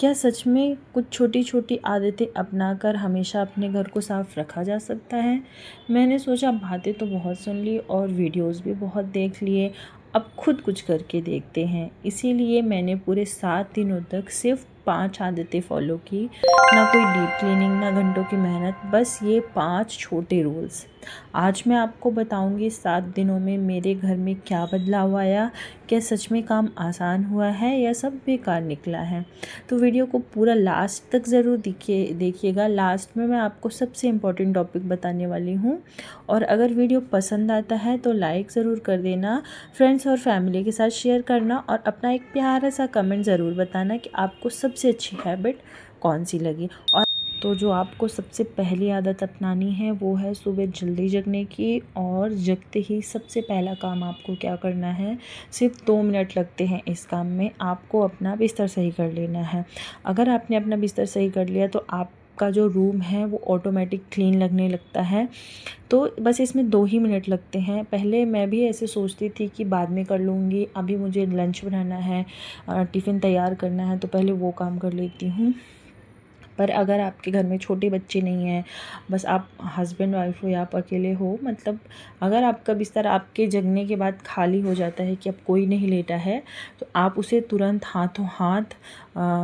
क्या सच में कुछ छोटी छोटी आदतें अपनाकर हमेशा अपने घर को साफ़ रखा जा सकता है? मैंने सोचा बातें तो बहुत सुन ली और वीडियोस भी बहुत देख लिए, अब खुद कुछ करके देखते हैं। इसीलिए मैंने पूरे 7 दिनों तक सिर्फ 5 आदतें फ़ॉलो की। ना कोई डीप क्लीनिंग, ना घंटों की मेहनत, बस ये 5 छोटे रूल्स। आज मैं आपको बताऊंगी 7 दिनों में मेरे घर में क्या बदलाव आया, क्या सच में काम आसान हुआ है या सब बेकार निकला है। तो वीडियो को पूरा लास्ट तक ज़रूर देखिएगा। लास्ट में मैं आपको सबसे इम्पोर्टेंट टॉपिक बताने वाली हूँ। और अगर वीडियो पसंद आता है तो लाइक ज़रूर कर देना, फ्रेंड्स और फैमिली के साथ शेयर करना और अपना एक प्यारा सा कमेंट ज़रूर बताना कि आपको सबसे अच्छी हैबिट कौन सी लगी। और तो जो आपको सबसे पहली आदत अपनानी है वो है सुबह जल्दी जगने की। और जगते ही सबसे पहला काम आपको क्या करना है, सिर्फ 2 मिनट लगते हैं इस काम में। आपको अपना बिस्तर सही कर लेना है। अगर आपने अपना बिस्तर सही कर लिया तो आपका जो रूम है वो ऑटोमेटिक क्लीन लगने लगता है। तो बस इसमें 2 ही मिनट लगते हैं। पहले मैं भी ऐसे सोचती थी कि बाद में कर लूँगी, अभी मुझे लंच बनाना है, टिफ़िन तैयार करना है, तो पहले वो काम कर लेती हूँ। पर अगर आपके घर में छोटे बच्चे नहीं हैं, बस आप हस्बैंड वाइफ हो या आप अकेले हो, मतलब अगर आपका बिस्तर आपके जगने के बाद खाली हो जाता है कि अब कोई नहीं लेटा है, तो आप उसे तुरंत हाथों हाथ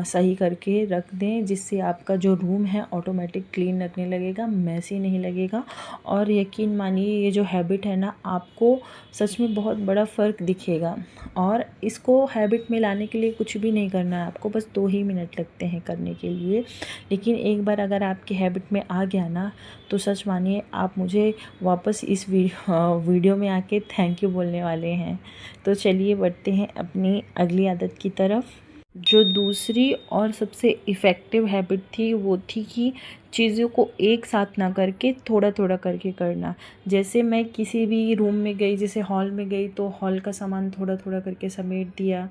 सही करके रख दें, जिससे आपका जो रूम है ऑटोमेटिक क्लीन लगने लगेगा, मैसी नहीं लगेगा। और यकीन मानिए ये जो हैबिट है ना, आपको सच में बहुत बड़ा फ़र्क दिखेगा। और इसको हैबिट में लाने के लिए कुछ भी नहीं करना है आपको, बस 2 ही मिनट लगते हैं करने के लिए। लेकिन एक बार अगर आपकी हैबिट में आ गया ना, तो सच मानिए आप मुझे वापस इस वीडियो में आके थैंक यू बोलने वाले हैं। तो चलिए बढ़ते हैं अपनी अगली आदत की तरफ। जो दूसरी और सबसे इफ़ेक्टिव हैबिट थी वो थी कि चीज़ों को एक साथ ना करके थोड़ा थोड़ा करके करना। जैसे मैं किसी भी रूम में गई, जैसे हॉल में गई, तो हॉल का सामान थोड़ा थोड़ा करके समेट दिया।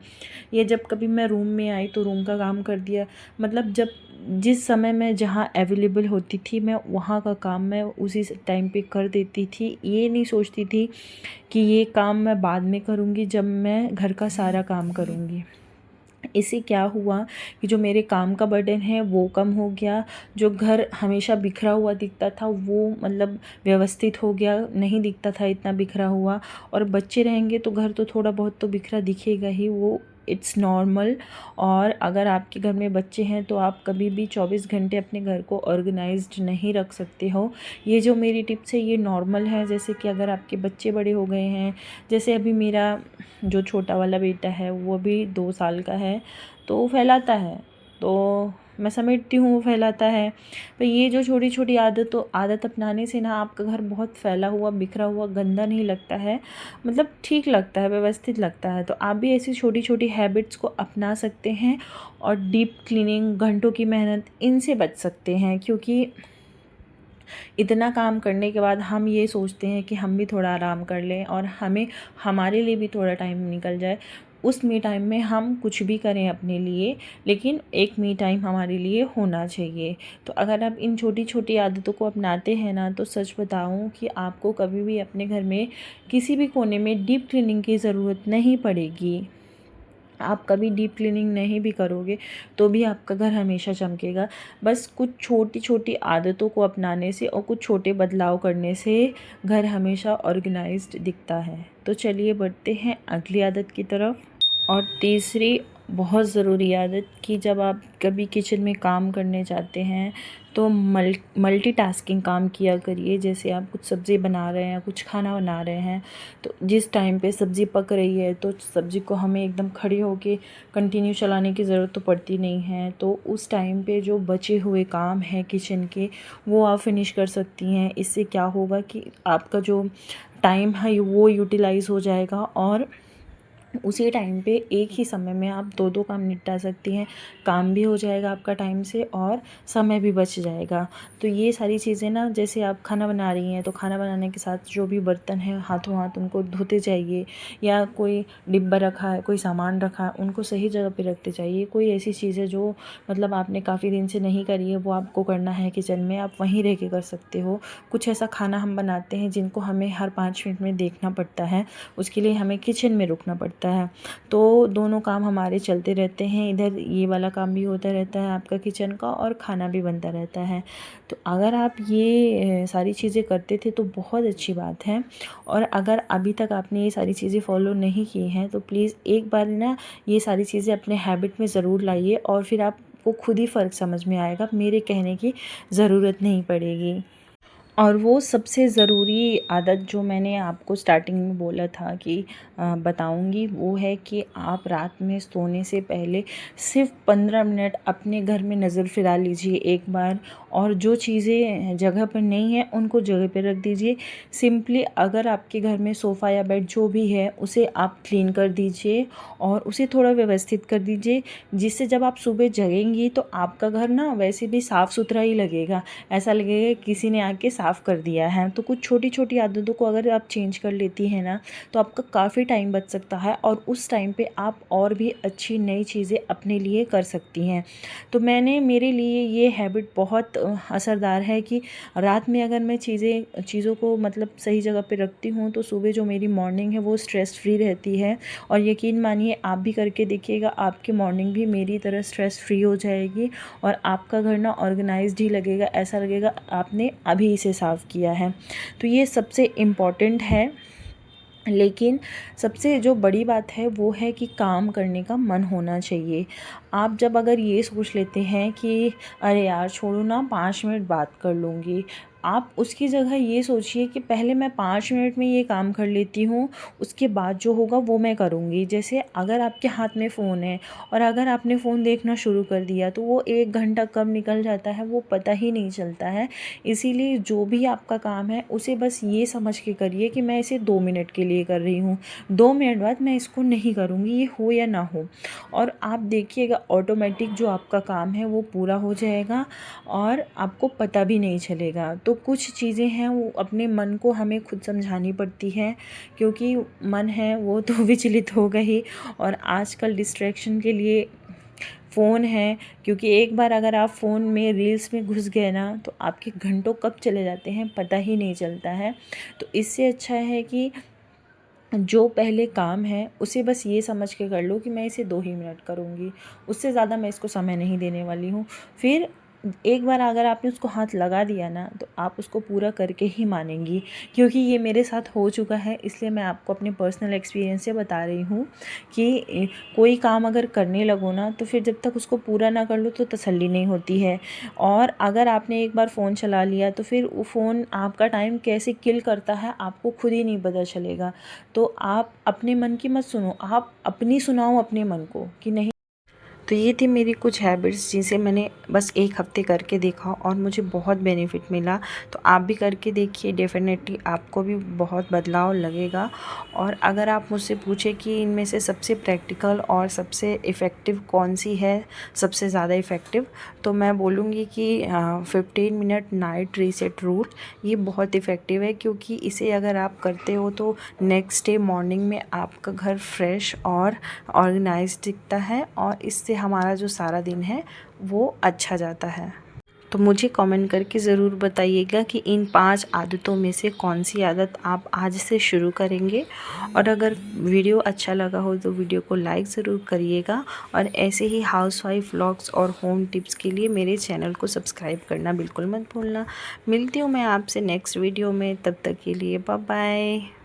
या जब कभी मैं रूम में आई तो रूम का काम कर दिया। मतलब जब जिस समय मैं जहाँ अवेलेबल होती थी, मैं वहाँ का काम मैं उसी टाइम पे कर देती थी। ये नहीं सोचती थी कि ये काम मैं बाद में करूँगी, जब मैं घर का सारा काम करूँगी। इससे क्या हुआ कि जो मेरे काम का बर्डन है वो कम हो गया। जो घर हमेशा बिखरा हुआ दिखता था वो मतलब व्यवस्थित हो गया, नहीं दिखता था इतना बिखरा हुआ। और बच्चे रहेंगे तो घर तो थोड़ा बहुत तो बिखरा दिखेगा ही, वो इट्स नॉर्मल। और अगर आपके घर में बच्चे हैं तो आप कभी भी 24 घंटे अपने घर को ऑर्गेनाइज्ड नहीं रख सकते हो। ये जो मेरी टिप्स है ये नॉर्मल है। जैसे कि अगर आपके बच्चे बड़े हो गए हैं, जैसे अभी मेरा जो छोटा वाला बेटा है वो भी 2 साल का है, तो वो फैलाता है, तो मैं समेटती हूँ, वो फैलाता है। पर ये जो छोटी छोटी आदत अपनाने से ना आपका घर बहुत फैला हुआ, बिखरा हुआ, गंदा नहीं लगता है, मतलब ठीक लगता है, व्यवस्थित लगता है। तो आप भी ऐसी छोटी छोटी हैबिट्स को अपना सकते हैं और डीप क्लीनिंग, घंटों की मेहनत, इनसे बच सकते हैं। क्योंकि इतना काम करने के बाद हम ये सोचते हैं कि हम भी थोड़ा आराम कर लें और हमारे लिए भी थोड़ा टाइम निकल जाए। उस मी टाइम में हम कुछ भी करें अपने लिए, लेकिन एक मी टाइम हमारे लिए होना चाहिए। तो अगर आप इन छोटी छोटी आदतों को अपनाते हैं ना, तो सच बताऊं कि आपको कभी भी अपने घर में किसी भी कोने में डीप क्लीनिंग की ज़रूरत नहीं पड़ेगी। आप कभी डीप क्लीनिंग नहीं भी करोगे तो भी आपका घर हमेशा चमकेगा। बस कुछ छोटी छोटी आदतों को अपनाने से और कुछ छोटे बदलाव करने से घर हमेशा ऑर्गेनाइज्ड दिखता है। तो चलिए बढ़ते हैं अगली आदत की तरफ। और तीसरी बहुत ज़रूरी आदत कि जब आप कभी किचन में काम करने जाते हैं तो मल्टीटास्किंग काम किया करिए। जैसे आप कुछ सब्ज़ी बना रहे हैं, कुछ खाना बना रहे हैं, तो जिस टाइम पे सब्ज़ी पक रही है तो सब्ज़ी को हमें एकदम खड़े होके कंटिन्यू चलाने की ज़रूरत तो पड़ती नहीं है। तो उस टाइम पे जो बचे हुए काम हैं किचन के, वो आप फिनिश कर सकती हैं। इससे क्या होगा कि आपका जो टाइम है वो यूटिलाइज़ हो जाएगा और उसी टाइम पे एक ही समय में आप 2 काम निपटा सकती हैं। काम भी हो जाएगा आपका टाइम से और समय भी बच जाएगा। तो ये सारी चीज़ें ना, जैसे आप खाना बना रही हैं तो खाना बनाने के साथ जो भी बर्तन हैं हाथों हाथ उनको धोते जाइए, या कोई डिब्बा रखा है, कोई सामान रखा है, उनको सही जगह पे रखते जाइए। कोई ऐसी चीज़ है जो मतलब आपने काफ़ी दिन से नहीं करी है, वो आपको करना है किचन में, आप वहीं रह के कर सकते हो। कुछ ऐसा खाना हम बनाते हैं जिनको हमें हर 5 मिनट में देखना पड़ता है, उसके लिए हमें किचन में रुकना पड़ता है। लगता है। तो दोनों काम हमारे चलते रहते हैं, इधर ये वाला काम भी होता रहता है आपका किचन का, और खाना भी बनता रहता है। तो अगर आप ये सारी चीज़ें करते थे तो बहुत अच्छी बात है, और अगर अभी तक आपने ये सारी चीज़ें फॉलो नहीं की हैं तो प्लीज़ एक बार ना ये सारी चीज़ें अपने हैबिट में ज़रूर लाइए, और फिर आपको खुद ही फ़र्क समझ में आएगा, मेरे कहने की ज़रूरत नहीं पड़ेगी। और वो सबसे ज़रूरी आदत जो मैंने आपको स्टार्टिंग में बोला था कि बताऊंगी, वो है कि आप रात में सोने से पहले सिर्फ 15 मिनट अपने घर में नज़र फिरा लीजिए एक बार, और जो चीज़ें जगह पर नहीं है उनको जगह पर रख दीजिए। सिंपली अगर आपके घर में सोफ़ा या बेड जो भी है उसे आप क्लीन कर दीजिए और उसे थोड़ा व्यवस्थित कर दीजिए, जिससे जब आप सुबह जगेंगी तो आपका घर ना वैसे भी साफ़ सुथरा ही लगेगा, ऐसा लगेगा किसी ने आके साफ़ कर दिया है। तो कुछ छोटी छोटी आदतों को अगर आप चेंज कर लेती हैं ना तो आपका काफ़ी टाइम बच सकता है, और उस टाइम पे आप और भी अच्छी नई चीज़ें अपने लिए कर सकती हैं। तो मेरे लिए ये हैबिट बहुत असरदार है कि रात में अगर मैं चीज़ों को मतलब सही जगह पे रखती हूँ तो सुबह जो मेरी मॉर्निंग है वो स्ट्रेस फ्री रहती है। और यकीन मानिए आप भी करके देखिएगा, आपकी मॉर्निंग भी मेरी तरह स्ट्रेस फ्री हो जाएगी, और आपका घर ना ऑर्गेनाइज्ड ही लगेगा, ऐसा लगेगा आपने अभी इसे साफ़ किया है। तो ये सबसे इम्पॉर्टेंट है। लेकिन सबसे जो बड़ी बात है वो है कि काम करने का मन होना चाहिए। आप जब अगर ये सोच लेते हैं कि अरे यार छोड़ो ना, 5 मिनट बात कर लूँगी, आप उसकी जगह ये सोचिए कि पहले मैं 5 मिनट में ये काम कर लेती हूँ, उसके बाद जो होगा वो मैं करूँगी। जैसे अगर आपके हाथ में फ़ोन है और अगर आपने फ़ोन देखना शुरू कर दिया तो वो 1 घंटा कब निकल जाता है वो पता ही नहीं चलता है। इसीलिए जो भी आपका काम है उसे बस ये समझ के करिए कि मैं इसे 2 मिनट के लिए कर रही हूँ, 2 मिनट बाद मैं इसको नहीं करूँगी, ये हो या ना हो। और आप देखिएगा ऑटोमेटिक जो आपका काम है वो पूरा हो जाएगा और आपको पता भी नहीं चलेगा। तो कुछ चीज़ें हैं वो अपने मन को हमें खुद समझानी पड़ती है, क्योंकि मन है वो तो विचलित होगा ही। और आजकल डिस्ट्रैक्शन के लिए फ़ोन है, क्योंकि एक बार अगर आप फ़ोन में रील्स में घुस गए ना तो आपके घंटों कब चले जाते हैं पता ही नहीं चलता है। तो इससे अच्छा है कि जो पहले काम है उसे बस ये समझ के कर लो कि मैं इसे 2 ही मिनट करूँगी, उससे ज़्यादा मैं इसको समय नहीं देने वाली हूँ। फिर एक बार अगर आपने उसको हाथ लगा दिया ना तो आप उसको पूरा करके ही मानेंगी, क्योंकि ये मेरे साथ हो चुका है। इसलिए मैं आपको अपने पर्सनल एक्सपीरियंस से बता रही हूँ कि कोई काम अगर करने लगो ना तो फिर जब तक उसको पूरा ना कर लो तो तसल्ली नहीं होती है। और अगर आपने एक बार फ़ोन चला लिया तो फिर वो फ़ोन आपका टाइम कैसे किल करता है आपको खुद ही नहीं पता चलेगा। तो आप अपने मन की मत सुनो, आप अपनी सुनाओ अपने मन को कि नहीं। तो ये थी मेरी कुछ हैबिट्स जिसे मैंने बस 1 हफ़्ते करके देखा और मुझे बहुत बेनिफिट मिला। तो आप भी करके देखिए, डेफ़िनेटली आपको भी बहुत बदलाव लगेगा। और अगर आप मुझसे पूछें कि इनमें से सबसे प्रैक्टिकल और सबसे इफ़ेक्टिव कौन-सी है, सबसे ज़्यादा इफ़ेक्टिव, तो मैं बोलूँगी कि 15 मिनट नाइट रीसेट रूल ये बहुत इफ़ेक्टिव है, क्योंकि इसे अगर आप करते हो तो नेक्स्ट डे मॉर्निंग में आपका घर फ्रेश और ऑर्गेनाइज्ड दिखता है, और इससे हमारा जो सारा दिन है वो अच्छा जाता है। तो मुझे कमेंट करके ज़रूर बताइएगा कि इन 5 आदतों में से कौन सी आदत आप आज से शुरू करेंगे। और अगर वीडियो अच्छा लगा हो तो वीडियो को लाइक ज़रूर करिएगा, और ऐसे ही हाउसवाइफ व्लॉग्स और होम टिप्स के लिए मेरे चैनल को सब्सक्राइब करना बिल्कुल मत भूलना। मिलती हूँ मैं आपसे नेक्स्ट वीडियो में, तब तक के लिए बाय बाय।